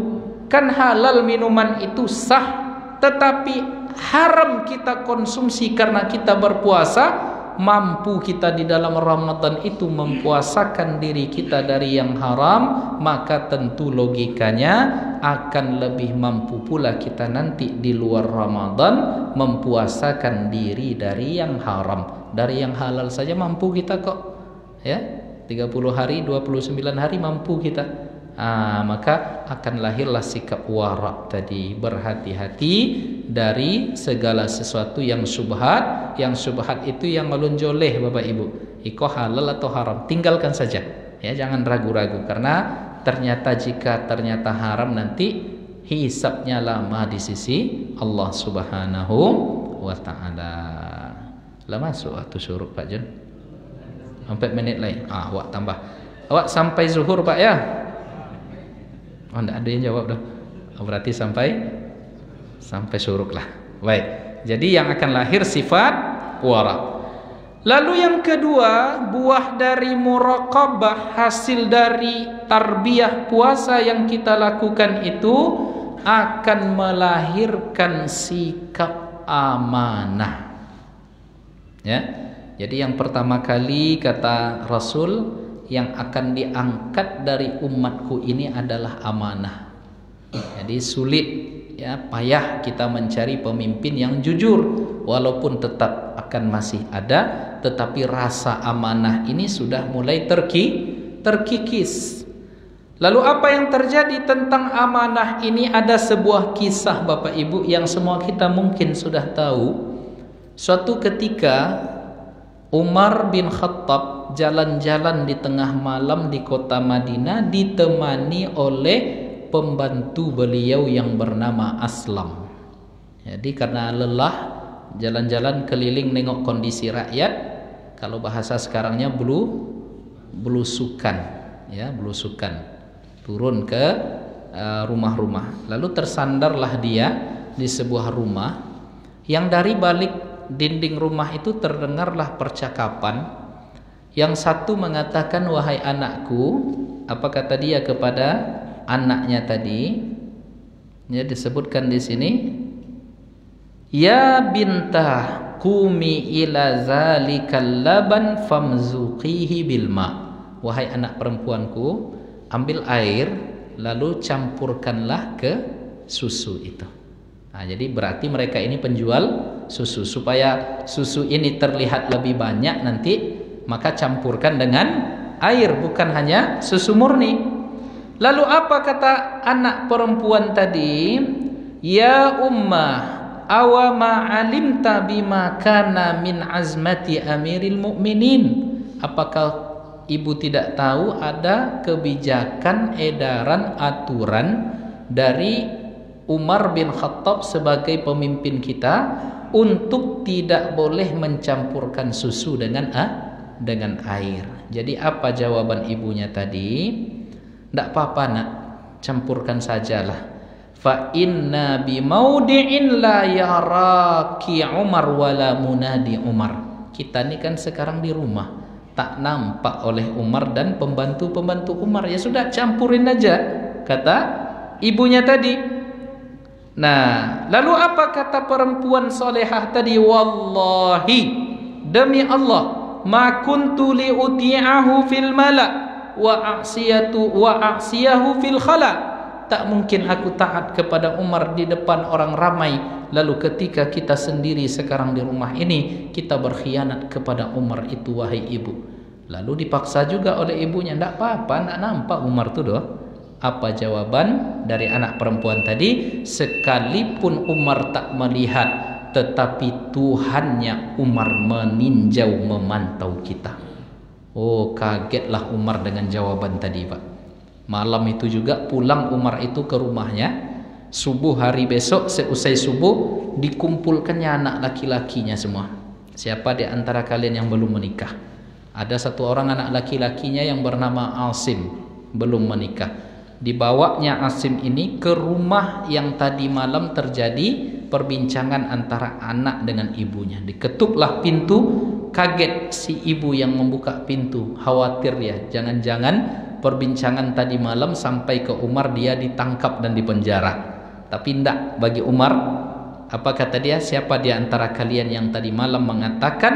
kan halal minuman itu sah. Tetapi haram kita konsumsi karena kita berpuasa. Mampu kita di dalam Ramadan itu mempuasakan diri kita dari yang haram, maka tentu logikanya akan lebih mampu pula kita nanti di luar Ramadan mempuasakan diri dari yang haram. Dari yang halal saja mampu kita kok, ya, 30 hari 29 hari mampu kita. Maka akan lahirlah sikap wara' tadi, berhati-hati dari segala sesuatu yang subhat. Yang subhat itu yang melonjoleh Bapak Ibu, iko halal atau haram, tinggalkan saja ya, jangan ragu-ragu, karena jika ternyata haram nanti hisabnya lama di sisi Allah Subhanahu wa ta'ala. Lah masuk waktu syuruk Pak Jun, 4 menit lagi. Awak tambah, awak sampai zuhur Pak ya. Oh, enggak ada yang jawab dah. Berarti sampai sampai suruk lah. Baik. Jadi yang akan lahir sifat wara. Lalu yang kedua, buah dari muraqabah, hasil dari tarbiyah puasa yang kita lakukan itu akan melahirkan sikap amanah. Ya. Jadi yang pertama kali kata Rasul, yang akan diangkat dari umatku ini adalah amanah. Jadi sulit, ya, payah kita mencari pemimpin yang jujur, walaupun tetap akan masih ada, tetapi rasa amanah ini sudah mulai terkikis. Lalu apa yang terjadi tentang amanah ini? Ada sebuah kisah Bapak Ibu yang semua kita mungkin sudah tahu. Suatu ketika Umar bin Khattab jalan-jalan di tengah malam di kota Madinah ditemani oleh pembantu beliau yang bernama Aslam. Jadi karena lelah jalan-jalan keliling nengok kondisi rakyat, kalau bahasa sekarangnya belusukan, ya, belusukan, turun ke rumah-rumah. Lalu tersandarlah dia di sebuah rumah yang dari balik dinding rumah itu terdengarlah percakapan. Yang satu mengatakan, wahai anakku, apa kata dia kepada anaknya tadi? Ya, disebutkan di sini, ya bintah qumi ila zalikal laban famzuqihi bilma. Wahai anak perempuanku, ambil air lalu campurkanlah ke susu itu. Nah, jadi berarti mereka ini penjual susu. Supaya susu ini terlihat lebih banyak nanti, maka campurkan dengan air, bukan hanya susu murni. Lalu apa kata anak perempuan tadi? Ya ummah, awa ma'alimta bima kana min azmati amiril mu'minin. Apakah ibu tidak tahu ada kebijakan, edaran, aturan dari Umar bin Khattab sebagai pemimpin kita untuk tidak boleh mencampurkan susu dengan air. Jadi apa jawaban ibunya tadi? Tidak apa-apa nak, campurkan sajalah. Fa inna bi maudi'in la yaraki Umar wala munadi Umar. Kita ini kan sekarang di rumah, tak nampak oleh Umar dan pembantu-pembantu Umar. Ya sudah, campurin aja, kata ibunya tadi. Nah, lalu apa kata perempuan solehah tadi? Wallahi, demi Allah, ma kuntu li uti'ahu fil mala wa a'siyahu fil khala. Tak mungkin aku taat kepada Umar di depan orang ramai, lalu ketika kita sendiri sekarang di rumah ini kita berkhianat kepada Umar itu, wahai ibu. Lalu dipaksa juga oleh ibunya, tidak apa-apa, tidak nampak Umar itu doh. Apa jawaban dari anak perempuan tadi? Sekalipun Umar tak melihat, tetapi Tuhannya Umar meninjau, memantau kita. Oh, kagetlah Umar dengan jawaban tadi, Pak. Malam itu juga pulang Umar itu ke rumahnya. Subuh hari besok, seusai subuh, dikumpulkannya anak laki-lakinya semua. Siapa di antara kalian yang belum menikah? Ada satu orang anak laki-lakinya yang bernama Asim, belum menikah. Dibawanya Asim ini ke rumah yang tadi malam terjadi perbincangan antara anak dengan ibunya. Diketuklah pintu, kaget si ibu yang membuka pintu, khawatir ya, jangan-jangan perbincangan tadi malam sampai ke Umar, dia ditangkap dan dipenjara. Tapi tidak, bagi Umar, apa kata dia? Siapa di antara kalian yang tadi malam mengatakan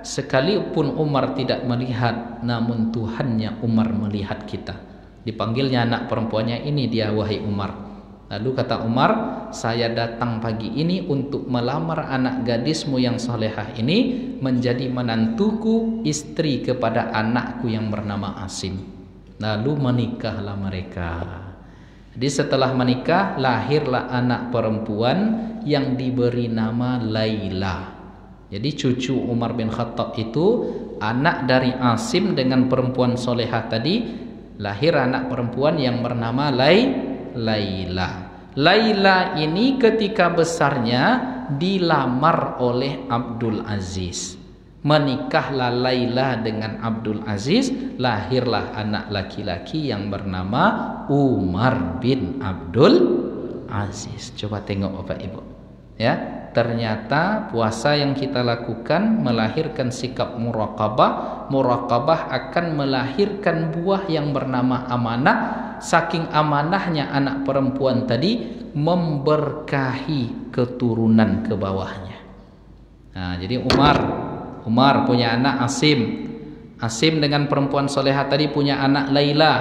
sekalipun Umar tidak melihat, namun Tuhannya Umar melihat kita. Dipanggilnya anak perempuannya, ini dia wahai Umar. Lalu kata Umar, saya datang pagi ini untuk melamar anak gadismu yang salehah ini menjadi menantuku, istri kepada anakku yang bernama Asim. Lalu menikahlah mereka. Jadi setelah menikah lahirlah anak perempuan yang diberi nama Laila. Jadi cucu Umar bin Khattab itu anak dari Asim dengan perempuan solehah tadi, lahir anak perempuan yang bernama Laila. Laila ini ketika besarnya dilamar oleh Abdul Aziz. Menikahlah Laila dengan Abdul Aziz, lahirlah anak laki-laki yang bernama Umar bin Abdul Aziz. Coba tengok Bapak Ibu. Ya, ternyata puasa yang kita lakukan melahirkan sikap muraqabah. Muraqabah akan melahirkan buah yang bernama amanah. Saking amanahnya anak perempuan tadi memberkahi keturunan ke bawahnya. Nah, jadi Umar punya anak Asim. Asim dengan perempuan solehah tadi punya anak Laila.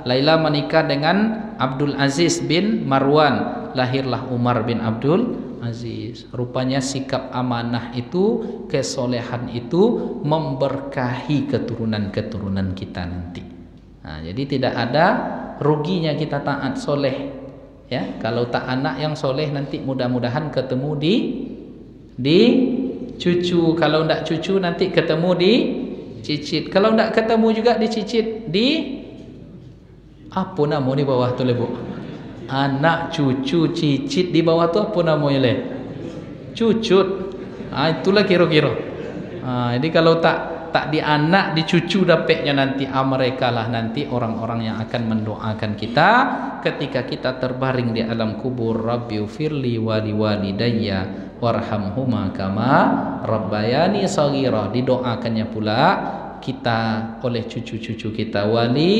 Laila menikah dengan Abdul Aziz bin Marwan. Lahirlah Umar bin Abdul Aziz. Rupanya sikap amanah itu, kesolehan itu memberkahi keturunan-keturunan kita nanti. Nah, jadi tidak ada ruginya kita taat soleh. Ya, kalau tak anak yang soleh nanti mudah-mudahan ketemu di cucu. Kalau tidak cucu nanti ketemu di cicit. Kalau tidak ketemu juga dicicit di apa nama di bawah tu lebu? Anak, cucu, cicit di bawah tu apa namanya le? Cucut. Itulah kira-kira. Jadi kalau tak di anak, di cucu dapatnya nanti mereka lah nanti orang-orang yang akan mendoakan kita ketika kita terbaring di alam kubur. Rabbighfirli wa liwalidayya warhamhuma kama rabbayani shaghira. Didoakannya pula kita oleh cucu-cucu kita, wali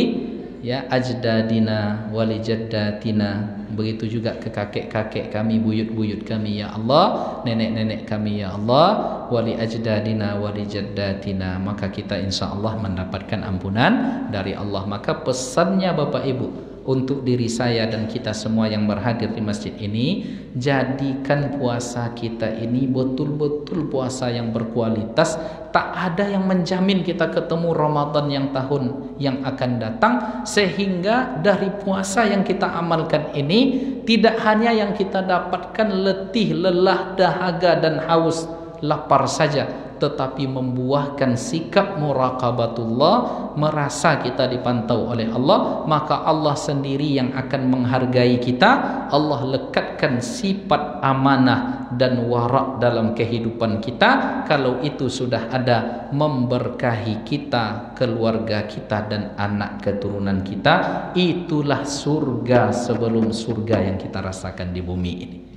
ya ajdadina wali jaddatina, begitu juga ke kakek-kakek kami, buyut-buyut kami ya Allah, nenek-nenek kami ya Allah, wali ajdadina wali jaddatina, maka kita insyaallah mendapatkan ampunan dari Allah. Maka pesannya Bapak Ibu untuk diri saya dan kita semua yang berhadir di masjid ini, jadikan puasa kita ini betul-betul puasa yang berkualitas. Tak ada yang menjamin kita ketemu Ramadan yang tahun yang akan datang, sehingga dari puasa yang kita amalkan ini tidak hanya yang kita dapatkan letih, lelah, dahaga dan haus, lapar saja, tetapi membuahkan sikap muraqabatullah, merasa kita dipantau oleh Allah, maka Allah sendiri yang akan menghargai kita. Allah lekatkan sifat amanah dan warak dalam kehidupan kita. Kalau itu sudah ada, memberkahi kita, keluarga kita dan anak keturunan kita. Itulah surga sebelum surga yang kita rasakan di bumi ini.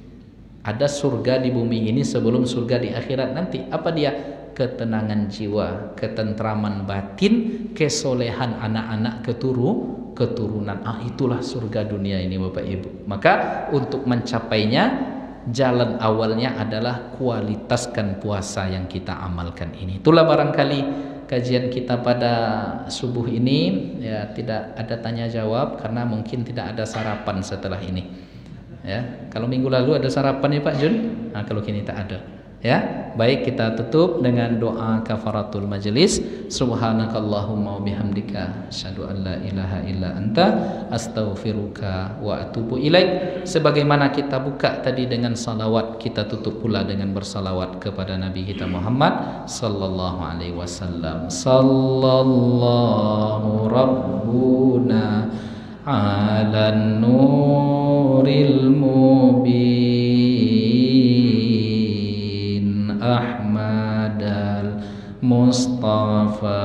Ada surga di bumi ini sebelum surga di akhirat nanti. Apa dia? Ketenangan jiwa, ketentraman batin, kesolehan anak-anak keturunan. Itulah surga dunia ini Bapak Ibu. Maka untuk mencapainya, jalan awalnya adalah kualitaskan puasa yang kita amalkan ini. Itulah barangkali kajian kita pada subuh ini. Ya, tidak ada tanya jawab karena mungkin tidak ada sarapan setelah ini. Ya, kalau minggu lalu ada sarapan ya Pak Jun. Nah, kalau kini tak ada. Ya, baik, kita tutup dengan doa kafaratul majlis. Subhanakallahumma wa bihamdika asyhadu an la ilaha illa anta astaghfiruka wa atubu ilaik. Sebagaimana kita buka tadi dengan salawat, kita tutup pula dengan bersalawat kepada Nabi kita Muhammad sallallahu alaihi wasallam. Sallallahu rabbuna ala nuril mubin Ahmadal Mustafa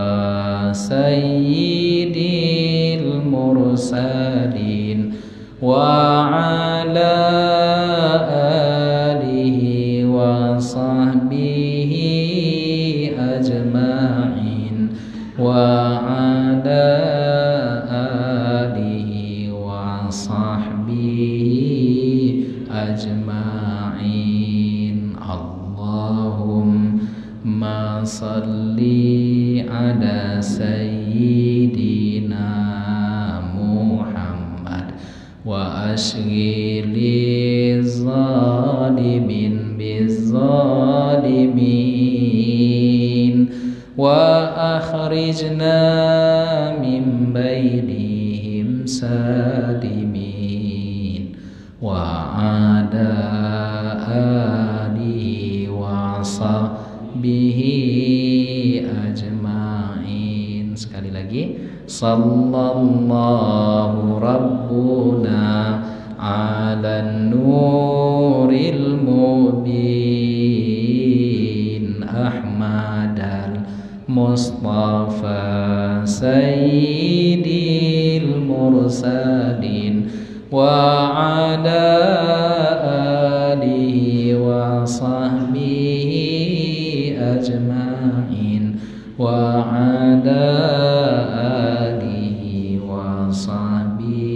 Sayyidil Mursalin wa ala alihi wa sahbihi ajma'in wa ala ajma'in. Allahumma salli ala sayyidina Muhammad wa ashghili zalimin bizzalimin wa akhrijna min bainihim salimin wa ada alihi wa sahbihi ajma'in. Sekali lagi, sallallahu rabbuna ala nuril mubin Ahmadal Mustafa Sayyidil Mursalin وعلى آله وصحبه أجمعين وعلى آله وصحبه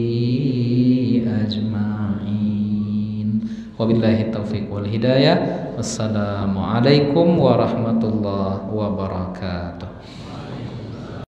أجمعين وبالله التوفيق والهداية. Wassalamualaikum warahmatullahi wabarakatuh.